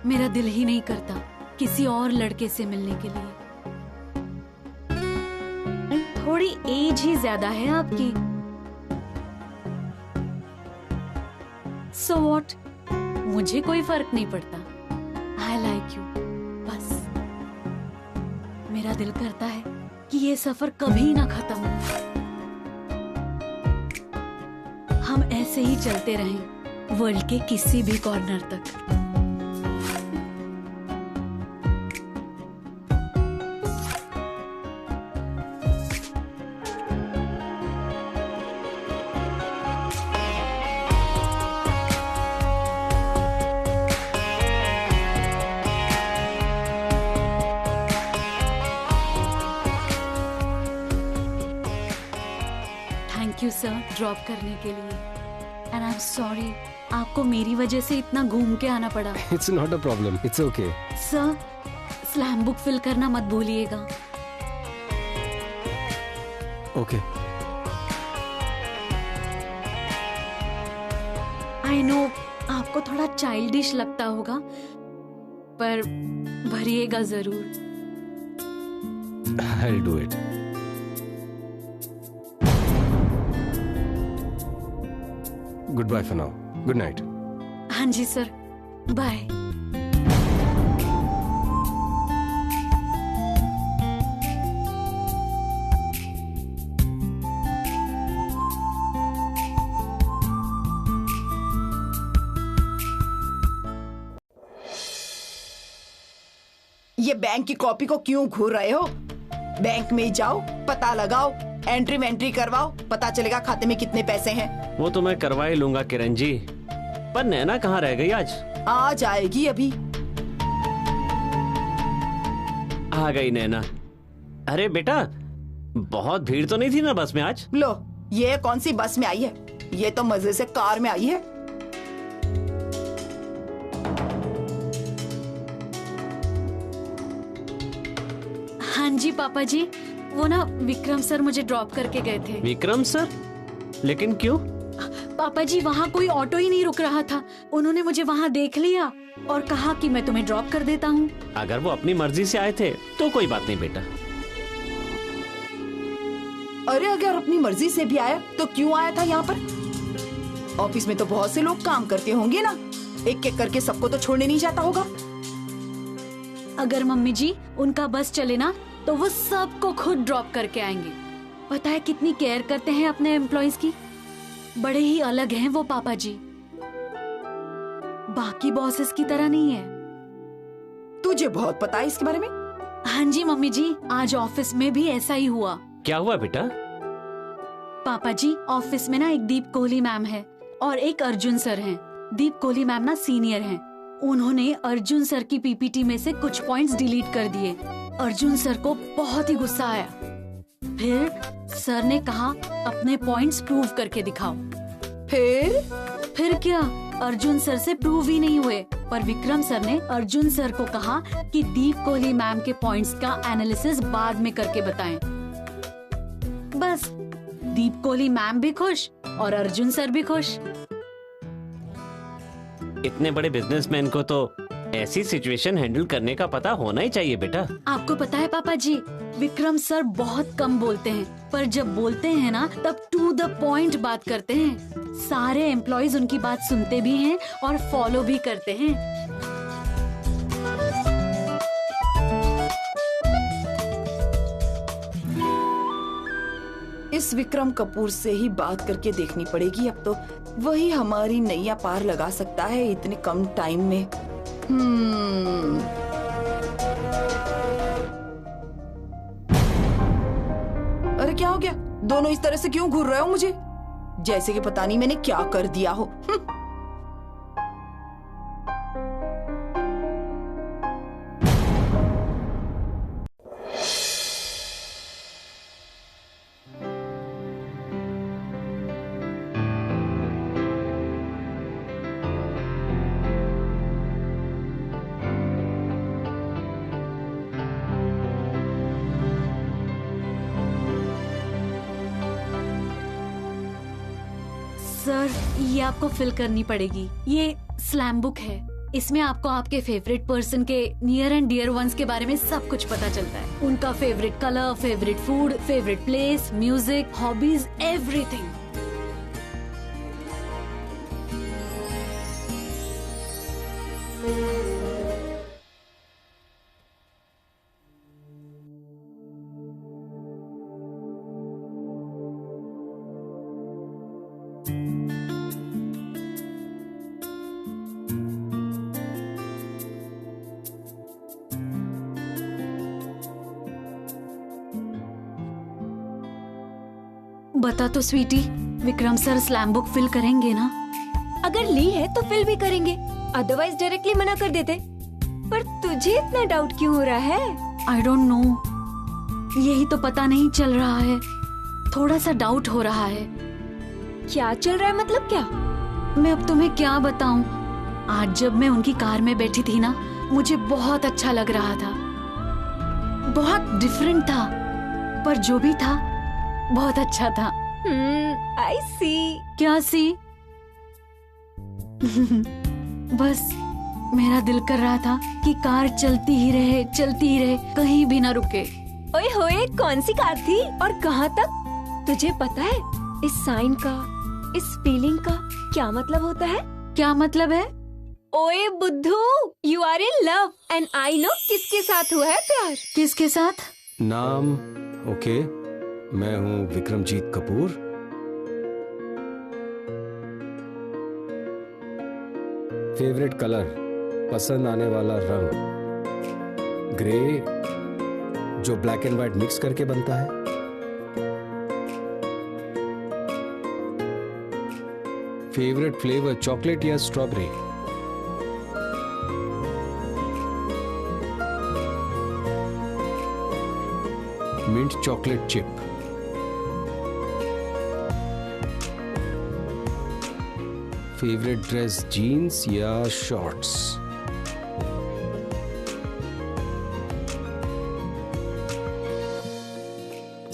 मेरा दिल ही नहीं करता किसी और लड़के से मिलने के लिए। थोड़ी एज ही ज्यादा है आपकी। सो व्हाट, मुझे कोई फर्क नहीं पड़ता। आई लाइक यू, बस मेरा दिल करता है कि ये सफर कभी ना खत्म हो। हम ऐसे ही चलते रहें वर्ल्ड के किसी भी कॉर्नर तक। थैंक यू सर ड्रॉप करने के लिए। एंड आई एम सॉरी आपको मेरी वजह से इतना घूम के आना पड़ा। It's not a problem, it's okay. Sir slam book fill करना मत भूलिएगा। ओके। आई नो आपको थोड़ा चाइल्डिश लगता होगा, पर भरिएगा जरूर। I will do it. Good bye for now. Good night. हाँ जी सर, बाय। ये बैंक की कॉपी को क्यों घूर रहे हो? बैंक में जाओ, पता लगाओ, एंट्री वेंट्री करवाओ, पता चलेगा खाते में कितने पैसे हैं। वो तो मैं करवा ही लूंगा किरण जी, पर नैना कहाँ रह गई आज? आ जाएगी अभी। आ गई नैना। अरे बेटा, बहुत भीड़ तो नहीं थी ना बस में आज? लो, ये कौन सी बस में आई है? ये तो मजे से कार में आई है। हाँ जी पापा जी, वो ना विक्रम सर मुझे ड्रॉप करके गए थे। विक्रम सर? लेकिन क्यों? पापा जी वहाँ कोई ऑटो ही नहीं रुक रहा था। उन्होंने मुझे वहाँ देख लिया और कहा कि मैं तुम्हें ड्रॉप कर देता हूँ। अगर वो अपनी मर्जी से आए थे तो कोई बात नहीं बेटा। अरे अगर अपनी मर्जी से भी आया तो क्यों आया था यहाँ पर? ऑफिस में तो बहुत से लोग काम करते होंगे ना, एक एक करके सबको तो छोड़ने नहीं जाता होगा। अगर मम्मी जी उनका बस चले ना तो वो सबको खुद ड्रॉप करके आएंगे। पता है कितनी केयर करते हैं अपने एम्प्लॉइज की। बड़े ही अलग हैं वो पापा जी, बाकी बॉसेस की तरह नहीं है। तुझे बहुत पता है इसके बारे में? हाँ जी मम्मी जी, आज ऑफिस में भी ऐसा ही हुआ। क्या हुआ बेटा? पापा जी ऑफिस में ना एक दीप कोहली मैम है और एक अर्जुन सर हैं। दीप कोहली मैम ना सीनियर हैं। उन्होंने अर्जुन सर की पीपीटी में से कुछ पॉइंट्स डिलीट कर दिए। अर्जुन सर को बहुत ही गुस्सा आया। फिर सर ने कहा अपने पॉइंट्स प्रूव करके दिखाओ। फिर क्या, अर्जुन सर से प्रूव ही नहीं हुए। पर विक्रम सर ने अर्जुन सर को कहा कि दीप कोहली मैम के पॉइंट्स का एनालिसिस बाद में करके बताएं। बस दीप कोहली मैम भी खुश और अर्जुन सर भी खुश। इतने बड़े बिजनेसमैन को तो ऐसी सिचुएशन हैंडल करने का पता होना ही चाहिए बेटा। आपको पता है पापा जी, विक्रम सर बहुत कम बोलते हैं, पर जब बोलते हैं ना तब टू द पॉइंट बात करते हैं। सारे एम्प्लॉइज उनकी बात सुनते भी हैं और फॉलो भी करते हैं। इस विक्रम कपूर से ही बात करके देखनी पड़ेगी अब तो। वही हमारी नैया पार लगा सकता है इतने कम टाइम में। अरे क्या हो गया? दोनों इस तरह से क्यों घूर रहे हो मुझे? जैसे कि पता नहीं मैंने क्या कर दिया हो। सर ये आपको फिल करनी पड़ेगी। ये स्लैम बुक है। इसमें आपको आपके फेवरेट पर्सन के नियर एंड डियर वंस के बारे में सब कुछ पता चलता है। उनका favourite colour, favourite food, favourite place, music, hobbies, everything. बता तो sweetie, Vikram sir slam book fill करेंगे ना? अगर ली है तो फिल भी करेंगे, अदरवाइज डायरेक्टली मना कर देते। पर तुझे इतना डाउट क्यों हो रहा है? आई डोंट नो, यही तो पता नहीं चल रहा है। थोड़ा सा डाउट हो रहा है। क्या चल रहा है मतलब क्या? मैं अब तुम्हें क्या बताऊं। आज जब मैं उनकी कार में बैठी थी ना, मुझे बहुत अच्छा लग रहा था। बहुत डिफरेंट था, पर जो भी था बहुत अच्छा था। आई सी। क्या सी? बस मेरा दिल कर रहा था कि कार चलती ही रहे, कहीं भी ना रुके। ओए होए, कौन सी कार थी और कहाँ तक? तुझे पता है इस साइन का, इस फीलिंग का क्या मतलब होता है? क्या मतलब है? ओए बुद्धू, you are in love and I know किसके साथ हुआ है प्यार। किसके साथ? नाम ओके, मैं हूँ विक्रमजीत कपूर। फेवरेट कलर, पसंद आने वाला रंग ग्रे, जो ब्लैक एंड व्हाइट मिक्स करके बनता है। फेवरेट फ्लेवर चॉकलेट या strawberry. Mint chocolate chip. Favourite dress jeans या शॉर्ट्स।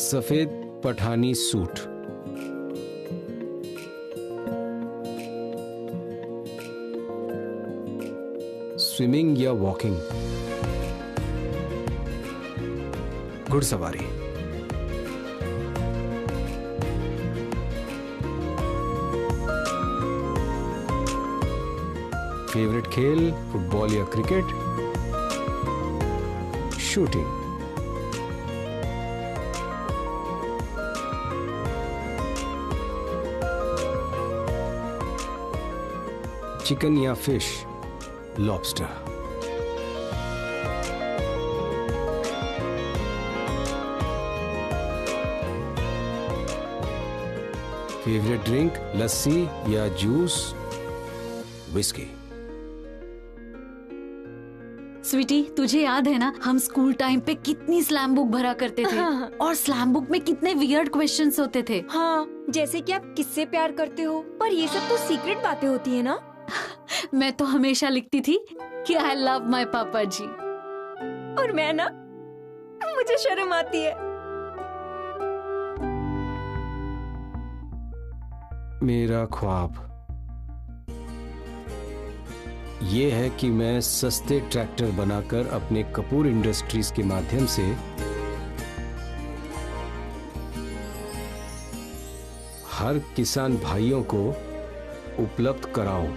सफेद पठानी सूट। स्विमिंग या वॉकिंग। घुड़सवारी। फेवरेट खेल फुटबॉल या क्रिकेट। शूटिंग। चिकन या fish, lobster. Favourite drink lassi या जूस, विस्की। स्वीटी, तुझे याद है ना हम स्कूल टाइम पे कितनी स्लैम बुक भरा करते थे? हाँ। और स्लैम बुक में कितने वियर्ड क्वेश्चंस होते थे। हाँ, जैसे कि आप किससे प्यार करते हो, पर ये सब तो सीक्रेट बातें होती है ना। मैं तो हमेशा लिखती थी कि आई लव माई पापा जी। और मैं ना, मुझे शर्म आती है। मेरा ख्वाब ये है कि मैं सस्ते ट्रैक्टर बनाकर अपने कपूर इंडस्ट्रीज के माध्यम से हर किसान भाइयों को उपलब्ध कराऊं।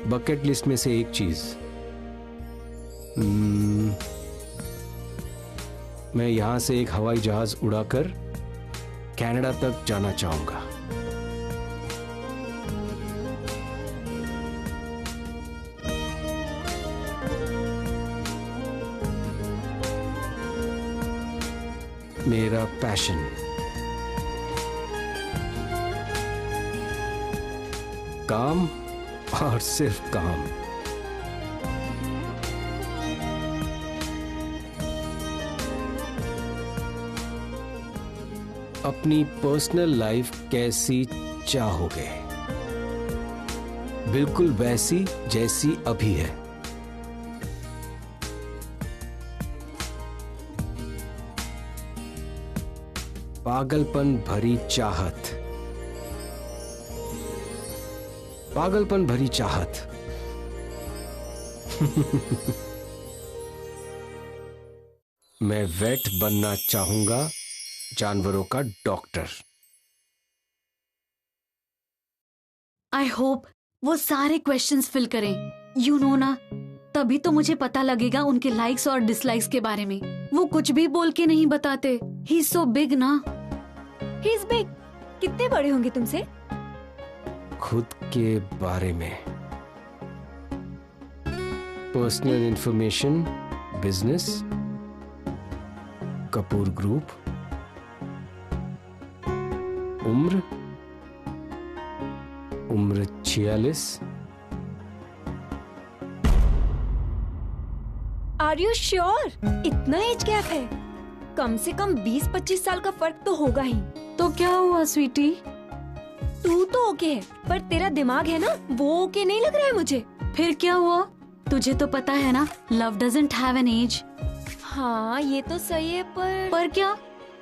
बकेट लिस्ट में से एक चीज, मैं यहां से एक हवाई जहाज उड़ाकर कनाडा तक जाना चाहूंगा। मेरा पैशन काम और सिर्फ काम। अपनी पर्सनल लाइफ कैसी चाहोगे, बिल्कुल वैसी जैसी अभी है। पागलपन भरी चाहत, पागलपन भरी चाहत। मैं वेट बनना चाहूंगा, जानवरों का डॉक्टर। आई होप वो सारे क्वेश्चंस फिल करें, यू नो ना, तभी तो मुझे पता लगेगा उनके लाइक्स और डिसलाइक्स के बारे में। वो कुछ भी बोल के नहीं बताते। ही इज सो बिग ना। He is big. कितने बड़े होंगे तुमसे? खुद के बारे में, personal information, business, Kapoor group, उम्र 46। Are you sure? इतना एज गैप है? कम से कम 20-25 साल का फर्क तो होगा ही। तो क्या हुआ स्वीटी? तू तो ओके है, पर तेरा दिमाग है ना, वो ओके नहीं लग रहा है मुझे। फिर क्या हुआ? तुझे तो पता है ना, love doesn't have an age. हाँ ये तो सही है, पर क्या?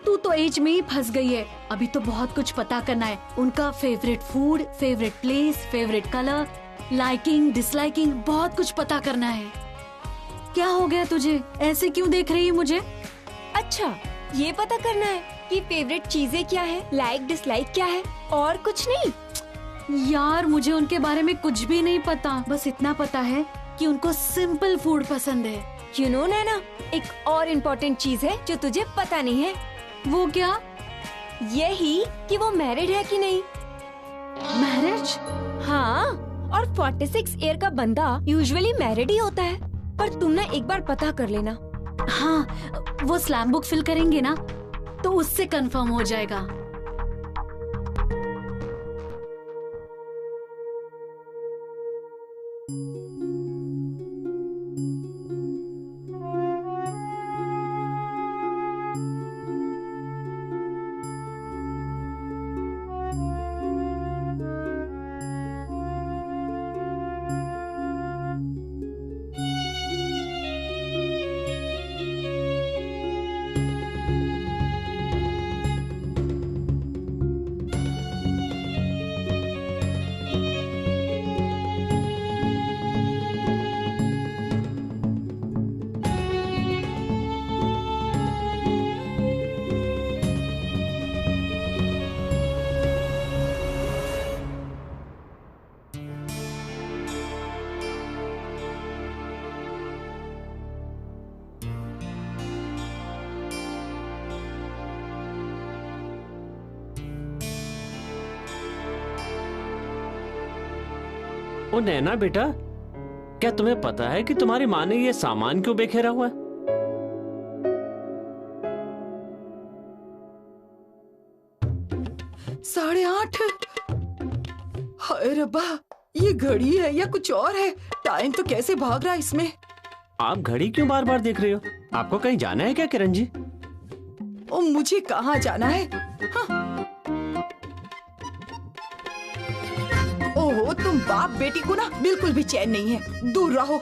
तू तो एज में ही फंस गई है। अभी तो बहुत कुछ पता करना है। उनका favourite food, favourite place, favourite colour, liking, disliking, बहुत कुछ पता करना है। क्या हो गया तुझे? ऐसे क्यों देख रही है मुझे? अच्छा, ये पता करना है कि फेवरेट चीजें क्या है, लाइक डिसलाइक क्या है, और कुछ नहीं? यार मुझे उनके बारे में कुछ भी नहीं पता। बस इतना पता है कि उनको सिंपल फूड पसंद है। यू नो नैना, एक और इम्पोर्टेंट चीज है जो तुझे पता नहीं है। वो क्या? यही कि वो मैरिड है कि नहीं। मैरिज? हाँ, और 46 ईयर का बंदा यूजुअली मैरिड ही होता है। पर तुम ना एक बार पता कर लेना। हाँ, वो स्लैम बुक फिल करेंगे ना, तो उससे कंफर्म हो जाएगा। ओ नैना बेटा, क्या तुम्हें पता है कि तुम्हारी माँ ने ये सामान क्यों बिखेरा हुआ है? 8:30। हाय रब्बा, ये घड़ी है या कुछ और है? टाइम तो कैसे भाग रहा है इसमें। आप घड़ी क्यों बार बार देख रही हो? आपको कहीं जाना है क्या किरण जी? ओ मुझे कहाँ जाना है? हाँ। ओहो, तुम बाप बेटी को ना बिल्कुल भी चैन नहीं है। दूर रहो।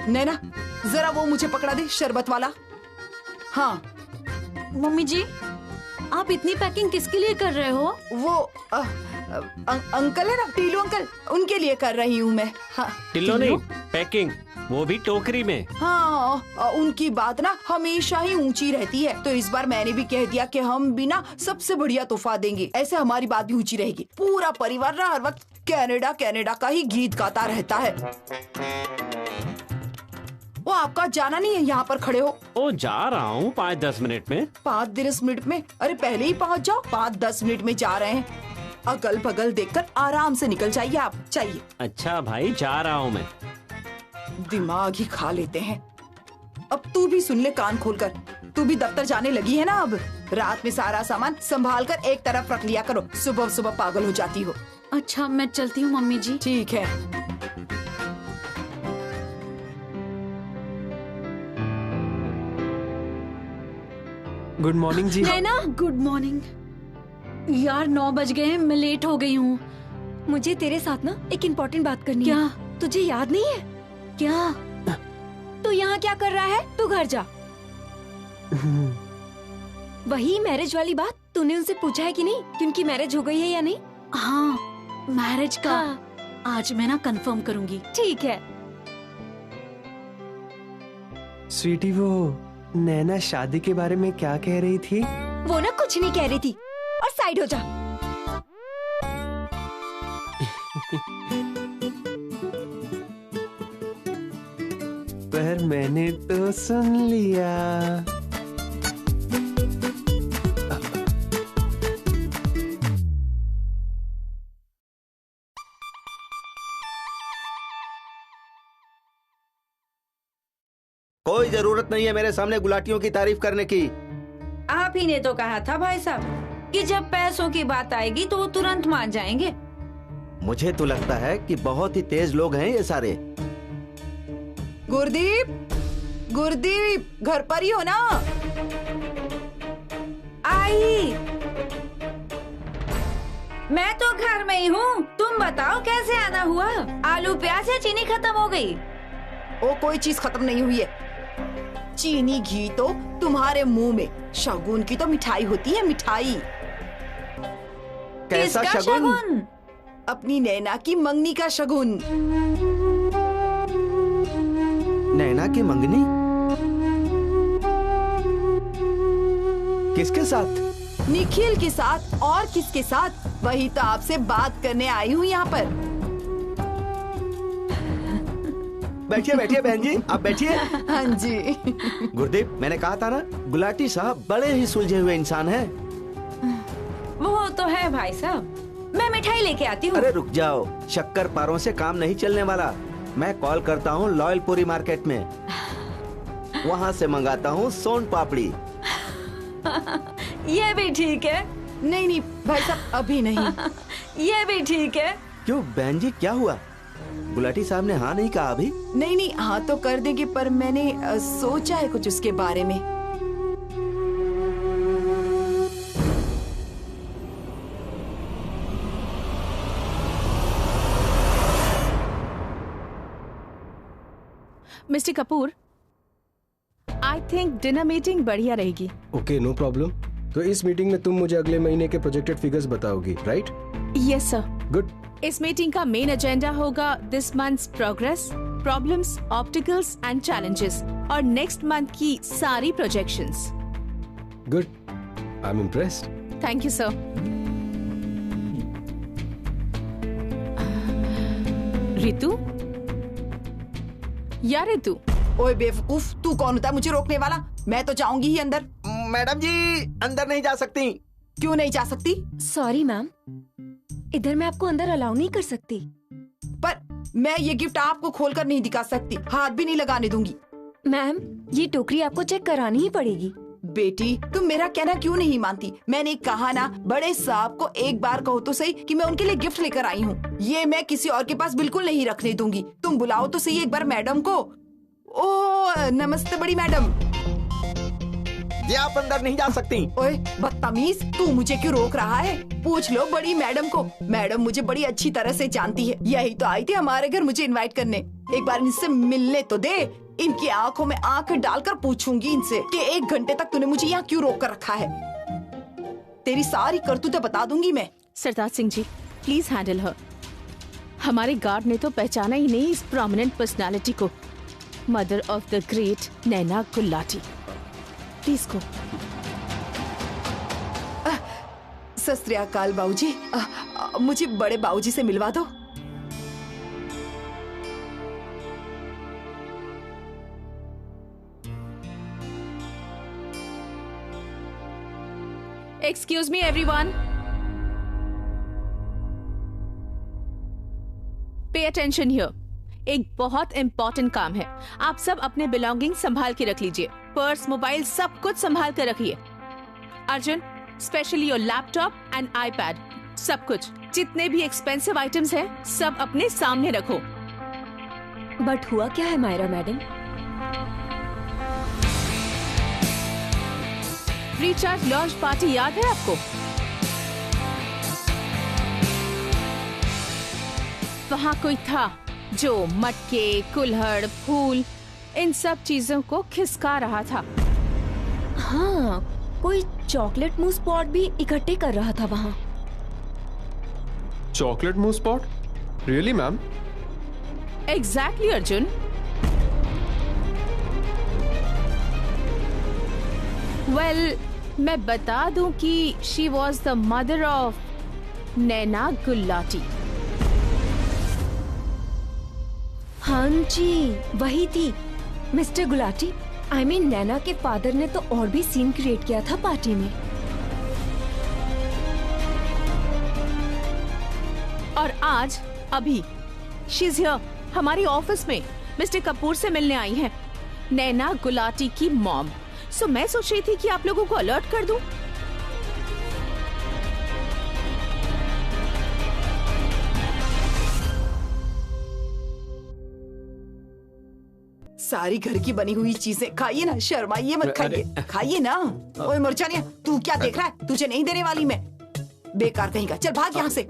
नैना, जरा वो मुझे पकड़ा दे, शरबत वाला। हाँ मम्मी जी, आप इतनी पैकिंग किसके लिए कर रहे हो? वो अंकल है ना, टीलू अंकल, उनके लिए कर रही हूँ मैं। हाँ, टिल्लो नहीं, पैकिंग, वो भी टोकरी में। हाँ, उनकी बात ना हमेशा ही ऊंची रहती है, तो इस बार मैंने भी कह दिया कि हम भी ना सबसे बढ़िया तोहफा देंगे। ऐसे हमारी बात भी ऊंची रहेगी। पूरा परिवार ना हर वक्त कनाडा कनाडा का ही गीत गाता रहता है। वो आपका जाना नहीं है, यहाँ पर खड़े हो। ओ जा रहा हूँ 5-10 मिनट में। 5-10 मिनट में? अरे पहले ही पहुँच जाओ। 5-10 मिनट में जा रहे हैं। अगल बगल देखकर आराम से निकल जाइए आप। चाहिए? अच्छा भाई, जा रहा हूँ मैं। दिमाग ही खा लेते हैं। अब तू भी सुन ले कान खोलकर। तू भी दफ्तर जाने लगी है ना अब। रात में सारा सामान संभाल कर एक तरफ रख लिया करो, सुबह सुबह पागल हो जाती हो। अच्छा, मैं चलती हूँ मम्मी जी। ठीक है। गुड मॉर्निंग जी। नैना, गुड मॉर्निंग। यार 9 बज गए हैं, मैं लेट हो गई हूँ। मुझे तेरे साथ ना एक इम्पोर्टेंट बात करनी क्या? है। तुझे याद नहीं है? क्या? तू यहाँ क्या कर रहा है? तू घर जा। वही मैरिज वाली बात, तूने उनसे पूछा है कि नहीं कि उनकी मैरिज हो गई है या नहीं? हाँ, मैरिज का हाँ। आज मैं ना कंफर्म करूंगी। ठीक है। स्वीटी, वो नैना शादी के बारे में क्या कह रही थी? वो ना कुछ नहीं कह रही थी, और साइड हो जा। पर मैंने तो सुन लिया। कोई जरूरत नहीं है मेरे सामने गुलाटियों की तारीफ करने की। आप ही ने तो कहा था भाई साहब कि जब पैसों की बात आएगी तो वो तुरंत मान जाएंगे। मुझे तो लगता है कि बहुत ही तेज लोग हैं ये सारे। गुरदीप, गुरदीप, घर पर ही हो ना? आई, मैं तो घर में ही हूँ। तुम बताओ कैसे आना हुआ? आलू प्याज या चीनी खत्म हो गई? ओ, कोई चीज खत्म नहीं हुई है। चीनी घी तो तुम्हारे मुंह में, शगुन की तो मिठाई होती है, मिठाई। कैसा किसका शगुन? अपनी नैना की मंगनी का शगुन। नैना की मंगनी? किसके साथ? निखिल के साथ। और किसके साथ? वही तो आपसे बात करने आई हूँ यहाँ पर। बैठिए बैठिए बहन जी, आप बैठिए। हाँ जी। गुरदीप, मैंने कहा था ना, गुलाटी साहब बड़े ही सुलझे हुए इंसान हैं। वो तो है भाई साहब। मैं मिठाई लेके आती हूँ। अरे रुक जाओ, शक्कर पारों से काम नहीं चलने वाला। मैं कॉल करता हूँ लॉयलपुरी मार्केट में, वहाँ से मंगाता हूँ सोन पापड़ी। ये भी ठीक है। नहीं नहीं भाई साहब, अभी नहीं। ये भी ठीक है। क्यों बहन जी, क्या हुआ? गुलाटी साहब ने हाँ नहीं कहा अभी? नहीं नहीं, हाँ तो कर देंगे, पर मैंने सोचा है कुछ उसके बारे में। Mister Kapoor, I think dinner meeting बढ़िया रहेगी। Okay, no problem. तो इस मीटिंग में तुम मुझे अगले महीने के प्रोजेक्टेड फिगर्स बताओगी, राइट? Yes sir. गुड। इस मीटिंग का मेन एजेंडा होगा this month's progress, problems, obstacles and challenges, और नेक्स्ट मंथ की सारी projections. Good, I am impressed. Thank you sir. Ritu, या रितु? ओए बेवकूफ, तू कौन होता है मुझे रोकने वाला? मैं तो जाऊंगी ही अंदर। मैडम जी, अंदर नहीं जा सकती। क्यों नहीं जा सकती? सॉरी मैम, इधर मैं आपको अंदर अलाउ नहीं कर सकती। पर मैं ये गिफ्ट आपको खोलकर नहीं दिखा सकती, हाथ भी नहीं लगाने दूंगी। मैम, ये टोकरी आपको चेक करानी ही पड़ेगी। बेटी, तुम मेरा कहना क्यों नहीं मानती? मैंने कहा ना, बड़े साहब को एक बार कहो तो सही कि मैं उनके लिए गिफ्ट लेकर आई हूँ। ये मैं किसी और के पास बिल्कुल नहीं रखने दूंगी। तुम बुलाओ तो सही एक बार मैडम को। ओ नमस्ते बड़ी मैडम। ये आप अंदर नहीं जा सकती। ओए बदतमीज, तू मुझे क्यों रोक रहा है? पूछ लो बड़ी मैडम को। मैडम मुझे बड़ी अच्छी तरह से जानती है। यही तो आई थी हमारे घर मुझे इनवाइट करने। एक बार इनसे मिलने तो दे। इनकी आंखों में आंख डालकर पूछूंगी इनसे कि 1 घंटे तक तूने मुझे यहाँ क्यों रोक कर रखा है। तेरी सारी करतूतें बता दूंगी मैं। सरदार सिंह जी, प्लीज हैंडल हर। हमारे गार्ड ने तो पहचाना ही नहीं इस प्रोमिनेंट पर्सनालिटी को, mother of the great Naina Gulati. Please को। सत श्री अकाल बाबूजी, मुझे बड़े बाबूजी से मिलवा दो। Excuse me everyone, pay attention here. एक बहुत इंपॉर्टेंट काम है। आप सब अपने बिलोंगिंग संभाल के रख लीजिए। पर्स, मोबाइल, सब कुछ संभाल कर रखिए। Arjun, specially your laptop and iPad, सब कुछ, जितने भी एक्सपेंसिव आइटम्स हैं, सब अपने सामने रखो। बट हुआ क्या है Myra madam? Recharge launch party याद है आपको? वहाँ कोई था जो मटके, कुल्हड़, फूल, इन सब चीजों को खिसका रहा था। हाँ, कोई चॉकलेट मूस पॉट भी इकट्ठे कर रहा था वहाँ। Chocolate mousse pot? Really ma'am? Exactly Arjun. Well, मैं बता दूं कि she was the mother of Naina Gulati. हाँ जी, वही थी mister Gulati. I mean Naina के फादर ने तो और भी सीन क्रिएट किया था पार्टी में। और आज अभी शी इज हियर हमारी ऑफिस में मिस्टर कपूर से मिलने आई हैं, नैना गुलाटी की मॉम। सो मैं सोच रही थी कि आप लोगों को अलर्ट कर दूं। सारी घर की बनी हुई चीजें खाइए ना, शर्माइए मत, खाइए खाइए ना। ओए मुरझानिया, तू क्या देख रहा है? तुझे नहीं देने वाली मैं, बेकार कहीं का। चल भाग यहाँ से।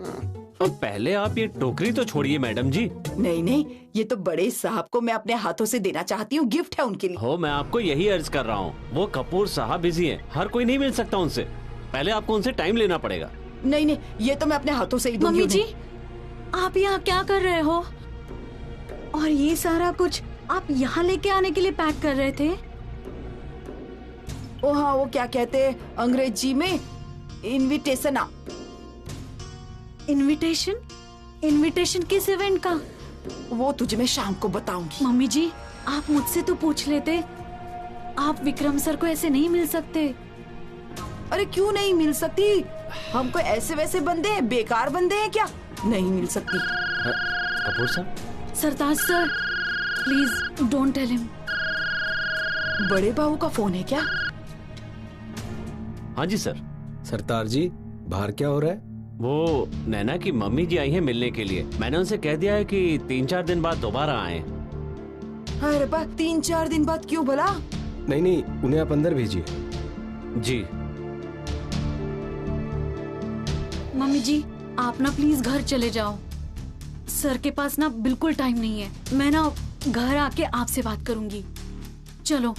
पहले आप ये टोकरी तो छोड़िए मैडम जी। नहीं नहीं, ये तो बड़े साहब को मैं अपने हाथों से देना चाहती हूँ, गिफ्ट है उनके लिए। हो, मैं आपको यही अर्ज कर रहा हूँ, वो कपूर साहब बिजी हैं, हर कोई नहीं मिल सकता उनसे। पहले आपको उनसे टाइम लेना पड़ेगा। नहीं नहीं, ये तो मैं अपने हाथों से ही दूंगी। मम्मी जी, आप यहाँ क्या कर रहे हो? और ये सारा कुछ आप यहाँ लेके आने के लिए पैक कर रहे थे? ओ हाँ, वो क्या कहते हैं अंग्रेजी में, इनविटेशन। इनविटेशन? इनविटेशन किस इवेंट का? वो तुझे मैं शाम को बताऊंगी। मम्मी जी, आप मुझसे तो पूछ लेते। आप विक्रम सर को ऐसे नहीं मिल सकते। अरे क्यों नहीं मिल सकती? हम कोई ऐसे वैसे बंदे हैं, बेकार बंदे हैं क्या? नहीं मिल सकती। कपूर साहब? Sartaj sir, please don't tell him. बड़े बाबू का फोन है क्या? हाँ जी सर। सरतार जी, बाहर क्या हो रहा है? वो नैना की मम्मी जी आई हैं मिलने के लिए। मैंने उनसे कह दिया है कि 3-4 दिन बाद दोबारा आए। अरे बा, 3-4 दिन बाद क्यों भला? नहीं नहीं, उन्हें आप अंदर भेजिए। जी। मम्मी जी, आप ना प्लीज घर चले जाओ। सर के पास ना बिल्कुल टाइम नहीं है। मैं ना घर आके आपसे बात करूंगी। चलो।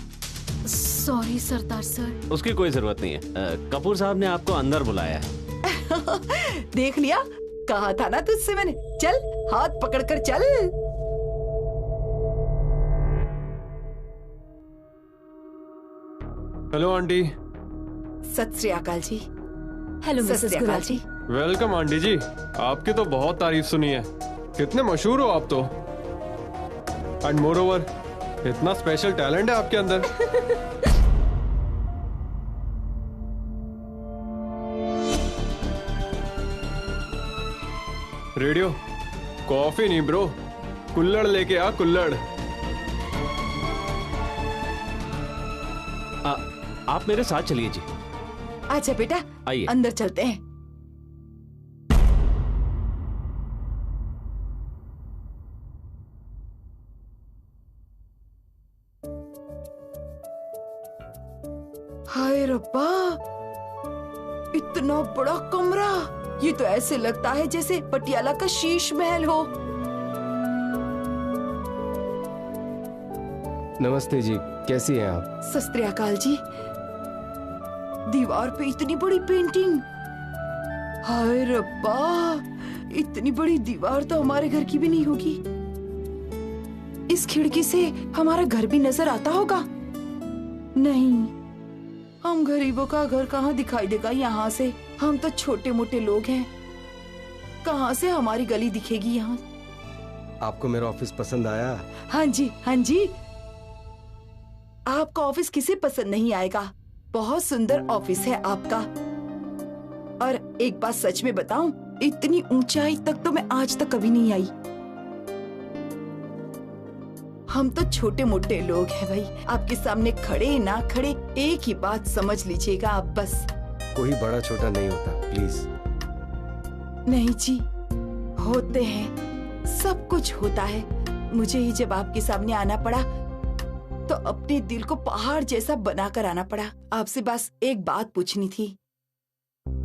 सॉरी सरदार सर। उसकी कोई जरूरत नहीं है। कपूर साहब ने आपको अंदर बुलाया है। देख लिया, कहा था ना तुझसे मैंने। चल, हाथ पकड़कर चल। Hello aunty. सत श्री अकाल जी। हेलो सत मिसेस श्री अकाल गुलाटी। वेलकम आंटी जी। आपकी तो बहुत तारीफ सुनी है, कितने मशहूर हो आप तो। एंड मोर ओवर, इतना स्पेशल टैलेंट है आपके अंदर। रेडियो, कॉफी नहीं ब्रो, कुल्हड़ लेके आ, कुल्हड़। आप मेरे साथ चलिए जी। अच्छा बेटा, आइए। अंदर चलते हैं। हाय रब्बा, इतना बड़ा कमरा। ये तो ऐसे लगता है जैसे पटियाला का शीश महल हो। नमस्ते जी, कैसी हैं आप? सत श्री अकाल जी। दीवार पे इतनी बड़ी पेंटिंग। हाय रब्बा, इतनी बड़ी दीवार तो हमारे घर की भी नहीं होगी। इस खिड़की से हमारा घर भी नजर आता होगा? नहीं, हम गरीबों का घर कहाँ दिखाई देगा यहाँ से। हम तो छोटे मोटे लोग हैं, कहाँ से हमारी गली दिखेगी यहाँ। आपको मेरा ऑफिस पसंद आया? हाँ जी, हाँ जी। आपका ऑफिस किसे पसंद नहीं आएगा? बहुत सुंदर ऑफिस है आपका। और एक बात सच में बताऊं, इतनी ऊंचाई तक तो मैं आज तक कभी नहीं आई। हम तो छोटे मोटे लोग हैं भाई, आपके सामने खड़े ना खड़े एक ही बात समझ लीजिएगा आप बस। कोई बड़ा छोटा नहीं होता, प्लीज। नहीं जी, होते हैं, सब कुछ होता है। मुझे ही जब आपके सामने आना पड़ा तो अपने दिल को पहाड़ जैसा बनाकर आना पड़ा। आपसे बस एक बात पूछनी थी,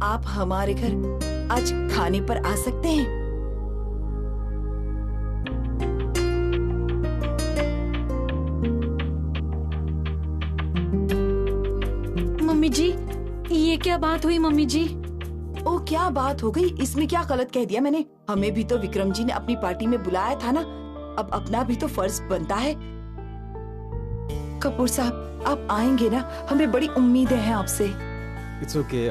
आप हमारे घर आज खाने पर आ सकते हैं? मम्मी जी, ये क्या बात हुई मम्मी जी? ओ क्या बात हो गई? इसमें क्या गलत कह दिया मैंने? हमें भी तो विक्रम जी ने अपनी पार्टी में बुलाया था ना, अब अपना भी तो फर्ज बनता है। कपूर साहब आप आएंगे ना, हमें बड़ी उम्मीदें हैं आपसे। It's okay.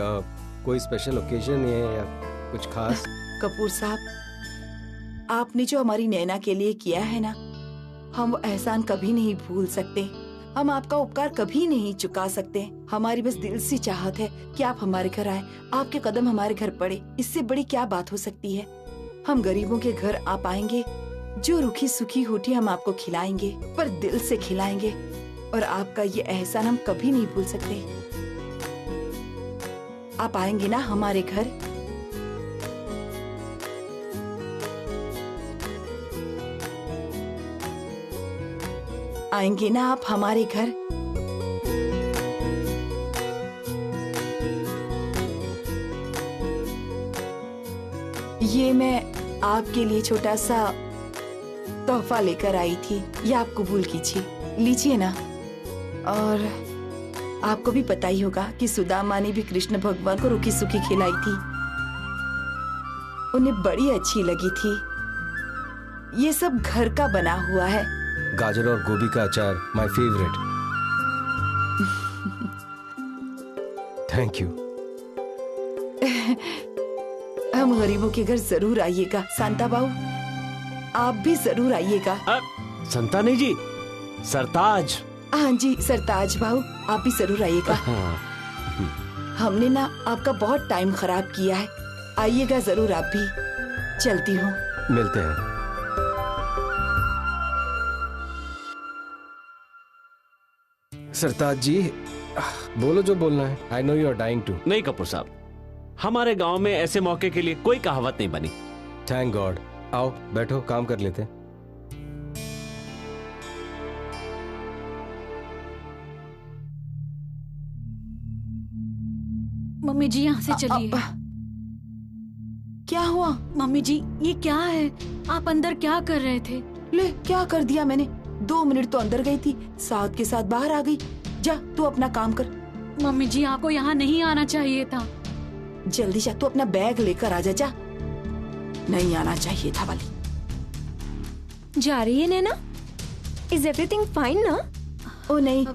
कोई स्पेशल ओकेजन है या कुछ खास? कपूर साहब आपने जो हमारी नैना के लिए किया है ना, हम वो एहसान कभी नहीं भूल सकते। हम आपका उपकार कभी नहीं चुका सकते। हमारी बस दिल से चाहत है कि आप हमारे घर आए, आपके कदम हमारे घर पड़े। इससे बड़ी क्या बात हो सकती है? हम गरीबों के घर आप आएंगे, जो रूखी सूखी रोटी हम आपको खिलाएंगे, पर दिल से खिलाएंगे, और आपका ये एहसान हम कभी नहीं भूल सकते। आप आएंगे ना हमारे घर? आएंगे ना आप हमारे घर? ये मैं आपके लिए छोटा सा तोहफा लेकर आई थी, ये आप कबूल कीजिए, लीजिए ना। और आपको भी पता ही होगा कि सुदामा ने भी कृष्ण भगवान को रूखी सूखी खिलाई थी, उन्हें बड़ी अच्छी लगी थी। ये सब घर का बना हुआ है। गाजर और गोभी का अचार, माय फेवरेट। Thank you. हम गरीबों के घर जरूर आइएगा। शांता बाबू आप भी जरूर आइएगा। संतानी जी, सरताज। हाँ जी सरताज भाऊ, आप भी जरूर आइएगा। हमने ना आपका बहुत टाइम खराब किया है, आइएगा जरूर आप भी। चलती हूँ। मिलते हैं। सरताज जी बोलो जो बोलना है। I know you are dying to. नहीं कपूर साहब, हमारे गांव में ऐसे मौके के लिए कोई कहावत नहीं बनी। Thank God. आओ बैठो, काम कर लेते हैं। मम्मी जी यहाँ से चलिए। क्या हुआ? मम्मी जी ये क्या है? आप अंदर क्या कर रहे थे? ले क्या कर दिया मैंने? 2 मिनट तो अंदर गई थी, साथ के साथ बाहर आ गई। जा तू अपना काम कर। मम्मी जी आपको यहाँ नहीं आना चाहिए था। जल्दी जा, तू अपना बैग लेकर आ जा। जा, नहीं आना चाहिए था वाली। जा रही है नैना? इज एवरीथिंग फाइन ना? ओ नहीं,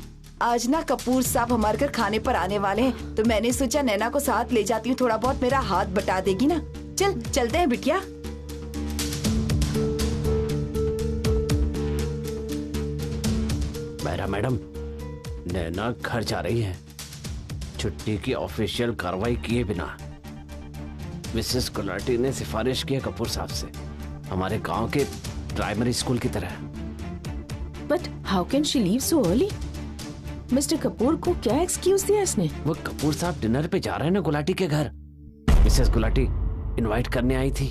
आज ना कपूर साहब हमारे घर खाने पर आने वाले हैं, तो मैंने सोचा नैना को साथ ले जाती हूँ, थोड़ा बहुत मेरा हाथ बटा देगी ना। चल चलते हैं बिटिया। मेरा मैडम, नैना घर जा रही है छुट्टी की ऑफिशियल कार्रवाई किए बिना। मिसेस गुलाटी ने सिफारिश की है कपूर साहब से, हमारे गांव के प्राइमरी स्कूल की तरह। But how can she leave so early? Mister Kapoor को क्या एक्सक्यूज दिया इसने? वो कपूर साहब डिनर पे जा रहे हैं ना गुलाटी के घर। मिसेस गुलाटी इनवाइट करने आई थी।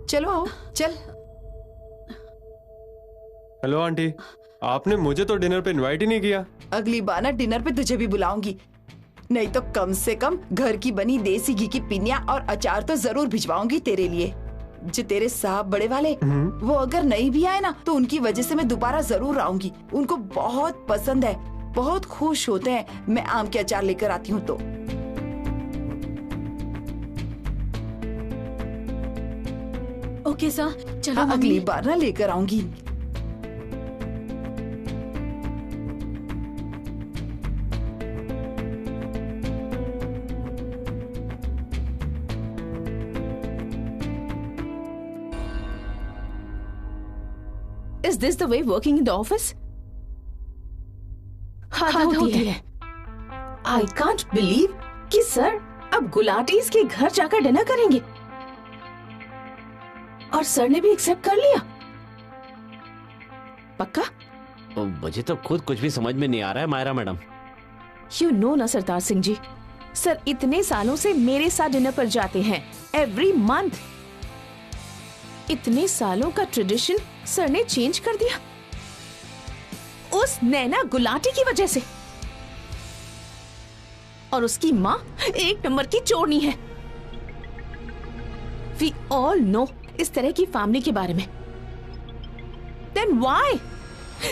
चलो आओ, चल। हेलो आंटी, आपने मुझे तो डिनर पे इनवाइट ही नहीं किया। अगली बार ना डिनर पे तुझे भी बुलाऊंगी, नहीं तो कम से कम घर की बनी देसी घी की पिनिया और अचार तो जरूर भिजवाऊंगी तेरे लिए। जो तेरे साहब बड़े वाले, वो अगर नहीं भी आए ना तो उनकी वजह से मैं दोबारा जरूर आऊंगी। उनको बहुत पसंद है, बहुत खुश होते हैं मैं आम के अचार लेकर आती हूँ तो। ओके सर, चलो अगली बार ना लेकर आऊंगी। Is this the way working in the office? हद होती है। I can't believe कि सर अब गुलाटीज के घर जाकर डिनर करेंगे, और सर ने भी एक्सेप्ट कर लिया। पक्का? मुझे तो खुद कुछ भी समझ में नहीं आ रहा है मायरा मैडम। You know ना सरताज सिंह जी, सर इतने सालों से मेरे साथ डिनर पर जाते हैं एवरी मंथ। इतने सालों का ट्रेडिशन सर ने चेंज कर दिया उस नैना गुलाटी की वजह से। और उसकी माँ एक नंबर की चोरनी है। We all know इस तरह की फैमिली के बारे में। Then why?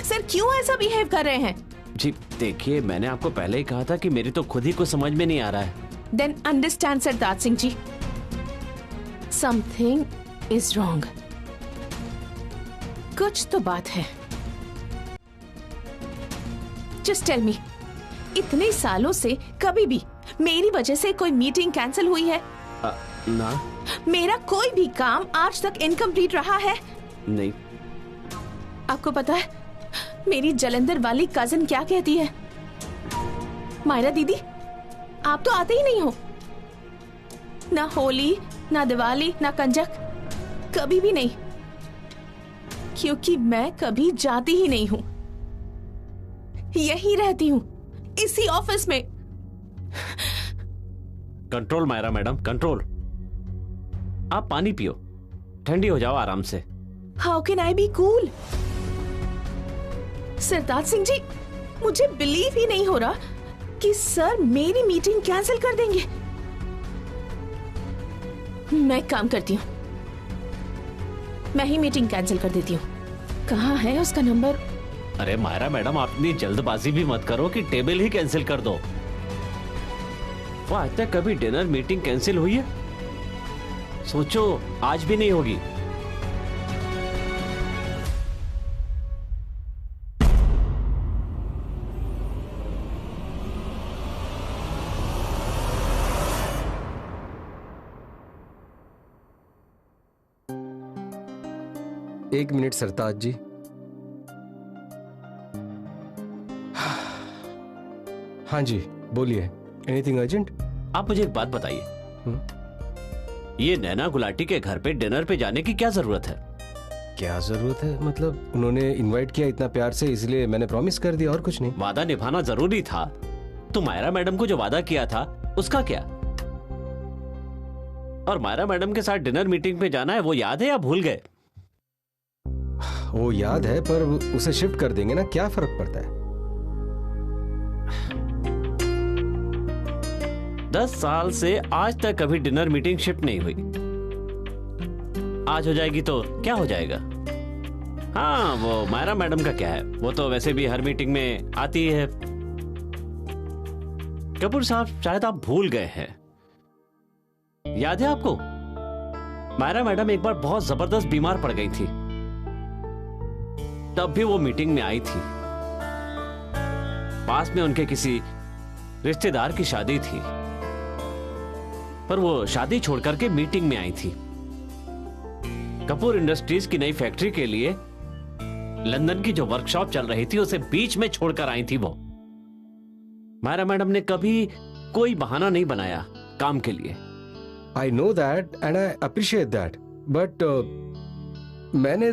सर क्यों ऐसा बिहेव कर रहे हैं? जी देखिए, मैंने आपको पहले ही कहा था कि मेरी तो खुद ही कुछ समझ में नहीं आ रहा है। Then understand Sartaj Singh ji, something is wrong. कुछ तो बात है। जस्ट टेल मी, इतने सालों से कभी भी मेरी वजह से कोई मीटिंग कैंसिल हुई है? ना। मेरा कोई भी काम आज तक इनकम्प्लीट रहा है? नहीं। आपको पता है मेरी जलंधर वाली कजिन क्या कहती है? मायरा दीदी, आप तो आते ही नहीं हो, ना होली, ना दिवाली, ना कंजक, कभी भी नहीं, क्योंकि मैं कभी जाती ही नहीं हूं, यही रहती हूं, इसी ऑफिस में। Control Myra madam, control. आप पानी पियो, ठंडी हो जाओ आराम से। How can I be cool? Sartaj Singh ji, मुझे बिलीव ही नहीं हो रहा कि सर मेरी मीटिंग कैंसिल कर देंगे। मैं एक काम करती हूँ, मैं ही मीटिंग कैंसिल कर देती हूँ। कहाँ है उसका नंबर? अरे मायरा मैडम, आप इतनी जल्दबाजी भी मत करो कि टेबल ही कैंसिल कर दो। वो आज तक कभी डिनर मीटिंग कैंसिल हुई है? सोचो, आज भी नहीं होगी। एक मिनट सरताज जी। हाँ जी बोलिए, एनीथिंग अर्जेंट? आप मुझे एक बात बताइए, ये नैना गुलाटी के घर पे डिनर पे जाने की क्या जरूरत है? क्या जरूरत है मतलब? उन्होंने इनवाइट किया इतना प्यार से, इसलिए मैंने प्रॉमिस कर दिया, और कुछ नहीं। वादा निभाना जरूरी था, तो मायरा मैडम को जो वादा किया था उसका क्या? और मायरा मैडम के साथ डिनर मीटिंग पे जाना है, वो याद है या भूल गए? वो याद है, पर उसे शिफ्ट कर देंगे ना, क्या फर्क पड़ता है? 10 साल से आज तक कभी डिनर मीटिंग शिफ्ट नहीं हुई। आज हो जाएगी तो क्या हो जाएगा? हाँ, वो मायरा मैडम का क्या है, वो तो वैसे भी हर मीटिंग में आती है। कपूर साहब, शायद आप भूल गए हैं। याद है आपको, मायरा मैडम एक बार बहुत जबरदस्त बीमार पड़ गई थी, तब भी वो मीटिंग में आई थी। पास में उनके किसी रिश्तेदार की शादी थी, पर वो शादी छोड़ करके मीटिंग में आई थी। कपूर इंडस्ट्रीज की नई फैक्ट्री के लिए लंदन की जो वर्कशॉप चल रही थी, उसे बीच में छोड़कर आई थी वो। मायरा मैडम ने कभी कोई बहाना नहीं बनाया काम के लिए। I know that and I appreciate that, but मैंने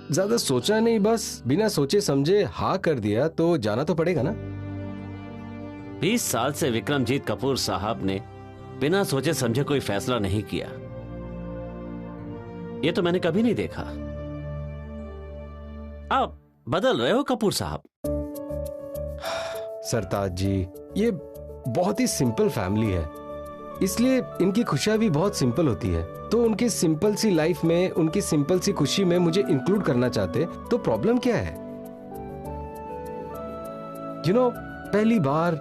ज्यादा सोचा नहीं, बस बिना सोचे समझे हाँ कर दिया, तो जाना तो पड़ेगा ना। 20 साल से विक्रमजीत कपूर साहब ने बिना सोचे समझे कोई फैसला नहीं किया, ये तो मैंने कभी नहीं देखा। आप बदल रहे हो कपूर साहब। सरताज जी, ये बहुत ही सिंपल फैमिली है, इसलिए इनकी खुशियां भी बहुत सिंपल होती है। तो उनकी सिंपल सी लाइफ में, उनकी सिंपल सी खुशी में मुझे इंक्लूड करना चाहते, तो प्रॉब्लम क्या है? यू नो, पहली बार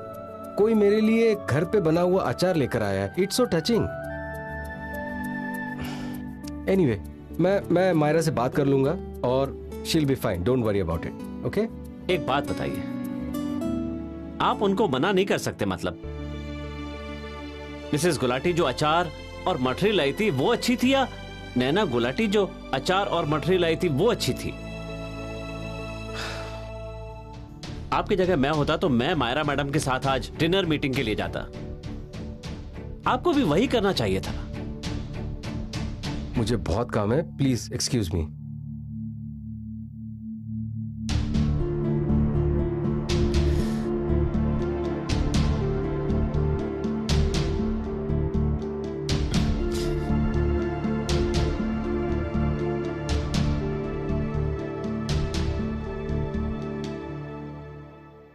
कोई मेरे लिए घर पे बना हुआ अचार लेकर आया है। It's so touching. एनीवे, मैं मायरा से बात कर लूंगा और she'll be fine, don't worry about it. Okay? एक बात बताइए, आप उनको मना नहीं कर सकते मतलब? मिसेस गुलाटी जो अचार और मठरी लाई थी वो अच्छी थी, या नैना गुलाटी जो अचार और मठरी लाई थी वो अच्छी थी? आपकी जगह मैं होता तो मैं मायरा मैडम के साथ आज डिनर मीटिंग के लिए जाता। आपको भी वही करना चाहिए था। मुझे बहुत काम है, प्लीज एक्सक्यूज मी।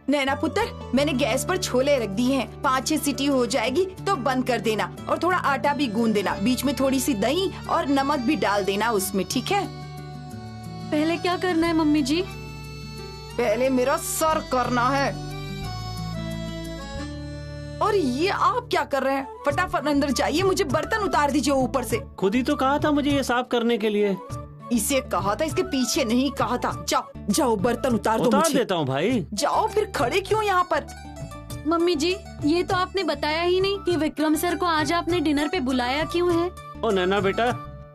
नैना पुत्र, मैंने गैस पर छोले रख दिए हैं, 5-6 सीटी हो जाएगी तो बंद कर देना, और थोड़ा आटा भी गूंद देना, बीच में थोड़ी सी दही और नमक भी डाल देना उसमें, ठीक है? पहले क्या करना है मम्मी जी? पहले मेरा सर करना है। और ये आप क्या कर रहे हैं? फटाफट अंदर जाइए, मुझे बर्तन उतार दीजिए ऊपर से। खुद ही तो कहा था मुझे ये साफ करने के लिए। इसे कहा था, इसके पीछे नहीं कहा था। जाओ जाओ, बर्तन उतार दो मुझे। देता हूँ भाई। जाओ, फिर खड़े क्यों यहाँ पर? मम्मी जी, ये तो आपने बताया ही नहीं कि विक्रम सर को आज आपने डिनर पे बुलाया क्यों है। ओ नैना बेटा,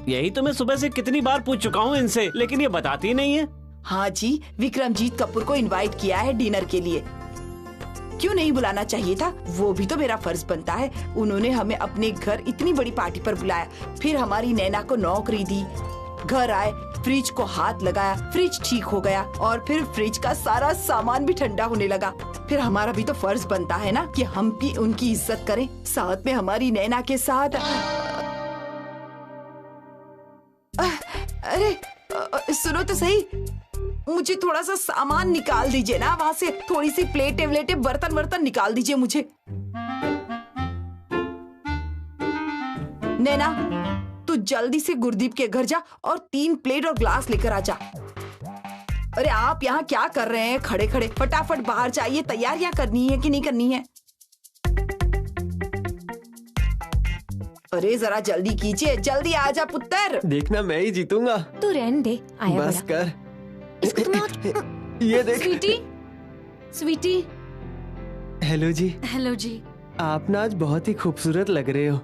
यही तो मैं सुबह से कितनी बार पूछ चुका हूँ इनसे, लेकिन ये बताती ही नहीं है। हाँ जी, विक्रमजीत कपूर को इनवाइट किया है डिनर के लिए। क्यों नहीं बुलाना चाहिए था? वो भी तो मेरा फर्ज बनता है। उन्होंने हमें अपने घर इतनी बड़ी पार्टी पर बुलाया, फिर हमारी नैना को नौकरी दी, घर आए, फ्रिज को हाथ लगाया, फ्रिज ठीक हो गया और फिर फ्रिज का सारा सामान भी ठंडा होने लगा। फिर हमारा भी तो फर्ज बनता है ना कि हम भी उनकी इज्जत करें, साथ में हमारी नैना के साथ। अरे सुनो तो सही, मुझे थोड़ा सा सामान निकाल दीजिए ना वहाँ से। थोड़ी सी प्लेटें व्लेटें बर्तन निकाल दीजिए मुझे। नैना, तू जल्दी से गुरदीप के घर जा और 3 प्लेट और ग्लास लेकर आ जा। अरे आप यहाँ क्या कर रहे हैं खड़े खड़े? फटाफट बाहर जाइए, तैयारियां करनी है कि नहीं करनी है? अरे जरा जल्दी कीजिए, जल्दी आजा पुत्र। देखना मैं ही जीतूंगा। तू रहने दे, आया बस बड़ा। कर। इसको तुम ये देख। स्वीटी। हेलो जी। हेलो जी। आप ना आज बहुत ही खूबसूरत लग रहे हो।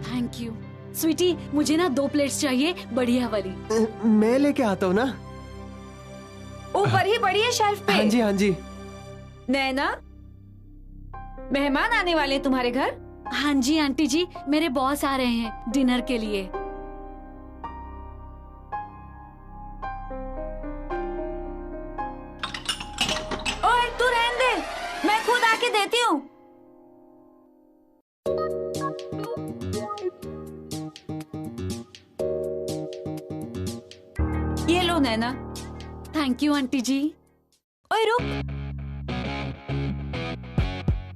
Thank you. स्वीटी, मुझे ना 2 प्लेट्स चाहिए, बढ़िया वाली। मैं लेके आता हूँ ना। ऊपर ही पड़ी है शेल्फ पे। हाँ जी हाँ जी। नैना, मेहमान आने वाले हैं तुम्हारे घर? हाँ जी आंटी जी, मेरे बॉस आ रहे हैं डिनर के लिए। ओए तू रहने दे, मैं खुद आके देती हूँ। ये लो नैना। थैंक यू आंटी जी। ओए रुक,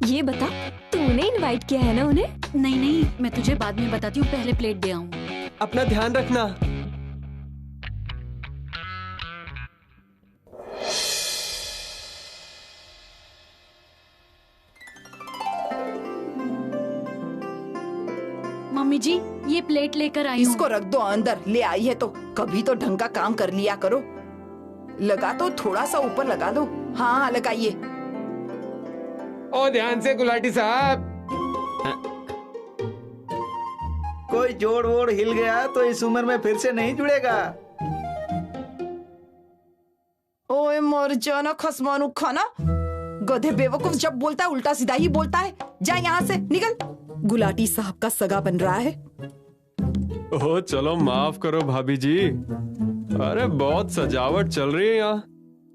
ये बता, तूने इनवाइट किया है ना उन्हें? नहीं, मैं तुझे बाद में बताती हूँ, पहले प्लेट दे आऊँ। अपना ध्यान रखना। मम्मी जी, ये प्लेट लेकर आई हूँ। इसको रख दो अंदर, ले आई है तो कभी तो ढंग का काम कर लिया करो। लगा तो थोड़ा सा ऊपर लगा दो। हाँ लगाइए। ओ ध्यान से गुलाटी साहब। कोई जोड़ वोड़ हिल गया तो इस उम्र में फिर से नहीं जुड़ेगा। ओए मर जाना खसमानू खाना, गधे बेवकूफ जब बोलता है उल्टा सीधा ही बोलता है। जा यहाँ से निकल। गुलाटी साहब का सगा बन रहा है। ओह चलो माफ करो भाभी जी। अरे बहुत सजावट चल रही है यहाँ।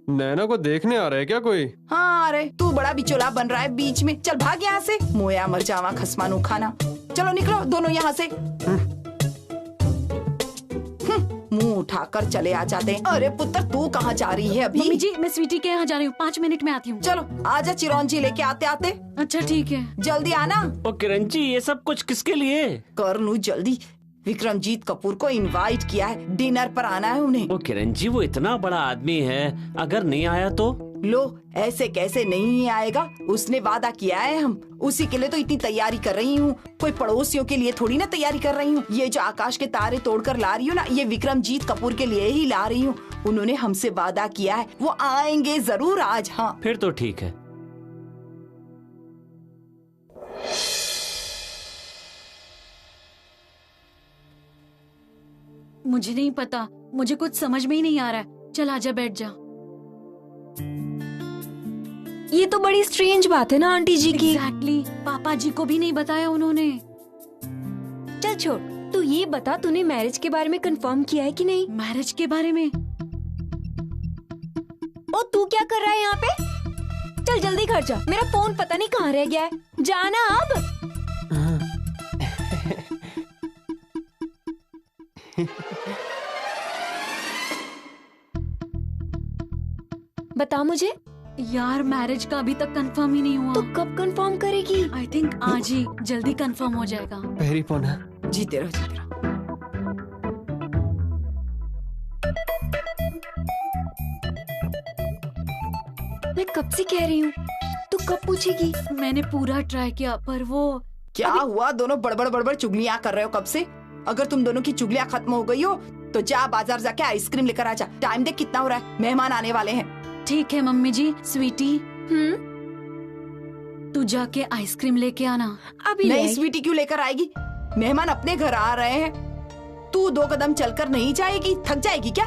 नैना को देखने आ रहा है क्या कोई? हाँ अरे तू बड़ा बिचौला बन रहा है बीच में। चल भाग यहाँ से, मोया मर जावा खसमानू खाना। चलो निकलो दोनों यहाँ से। मुंह उठाकर चले आ जाते हैं। अरे पुत्र तू कहाँ जा रही है अभी? मम्मी जी, मैं स्वीटी के यहाँ जा रही हूँ, 5 मिनट में आती हूँ। चलो आजा चिरौंजी लेके आते आते। अच्छा ठीक है। जल्दी आना। ओ किरण जी, ये सब कुछ किसके लिए? कर नू जल्दी। विक्रमजीत कपूर को इनवाइट किया है, डिनर पर आना है उन्हें। ओ किरण जी, वो इतना बड़ा आदमी है, अगर नहीं आया तो? लो ऐसे कैसे नहीं आएगा, उसने वादा किया है, हम उसी के लिए तो इतनी तैयारी कर रही हूँ। कोई पड़ोसियों के लिए थोड़ी ना तैयारी कर रही हूँ। ये जो आकाश के तारे तोड़कर ला रही हूँ ना, ये विक्रमजीत कपूर के लिए ही ला रही हूँ। उन्होंने हमसे वादा किया है, वो आएंगे जरूर आज। हाँ फिर तो ठीक है। मुझे नहीं पता, मुझे कुछ समझ में ही नहीं आ रहा है। चल आजा, बैठ जा। ये तो बड़ी स्ट्रेंज बात है ना आंटी जी की। एग्जैक्टली, पापा जी को भी नहीं बताया उन्होंने। चल छोड़, तू ये बता, तूने मैरिज के बारे में कंफर्म किया है कि नहीं? मैरिज के बारे में? ओ तू क्या कर रहा है यहाँ पे? चल जल्दी घर जा, मेरा फोन पता नहीं कहाँ रह गया है। जाना अब। बता मुझे। यार मैरिज का अभी तक कंफर्म ही नहीं हुआ। तो कब कंफर्म करेगी? आई थिंक आज ही जल्दी कंफर्म हो जाएगा। पहरी पोना। जीते रहो जीते रहो। मैं कब से कह रही हूँ, तू कब पूछेगी? मैंने पूरा ट्राई किया पर वो क्या हुआ? दोनों बड़बड़ बड़बड़ चुगलियाँ कर रहे हो कब से? अगर तुम दोनों की चुगलियाँ खत्म हो गई हो तो जा बाजार जाके आइसक्रीम लेकर आ जा। टाइम देख कितना हो रहा है, मेहमान आने वाले हैं। ठीक है मम्मी जी। स्वीटी तू जाके आइसक्रीम लेके आना। अभी नहीं ले। स्वीटी क्यों लेकर आएगी? मेहमान अपने घर आ रहे हैं, तू 2 कदम चलकर नहीं जाएगी? थक जाएगी क्या?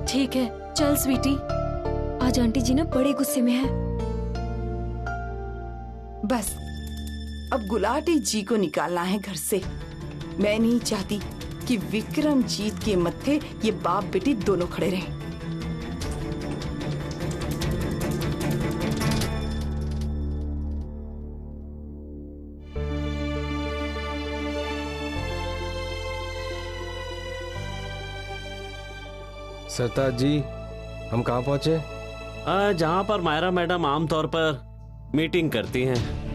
ठीक है चल स्वीटी। आज आंटी जी ना बड़े गुस्से में है। बस अब गुलाटी जी को निकालना है घर से। मैं नहीं चाहती कि विक्रमजीत के मत्थे ये बाप बेटी दोनों खड़े रहें। सरताज जी, हम कहाँ पहुँचे? जहाँ पर मायरा मैडम आमतौर पर मीटिंग करती हैं।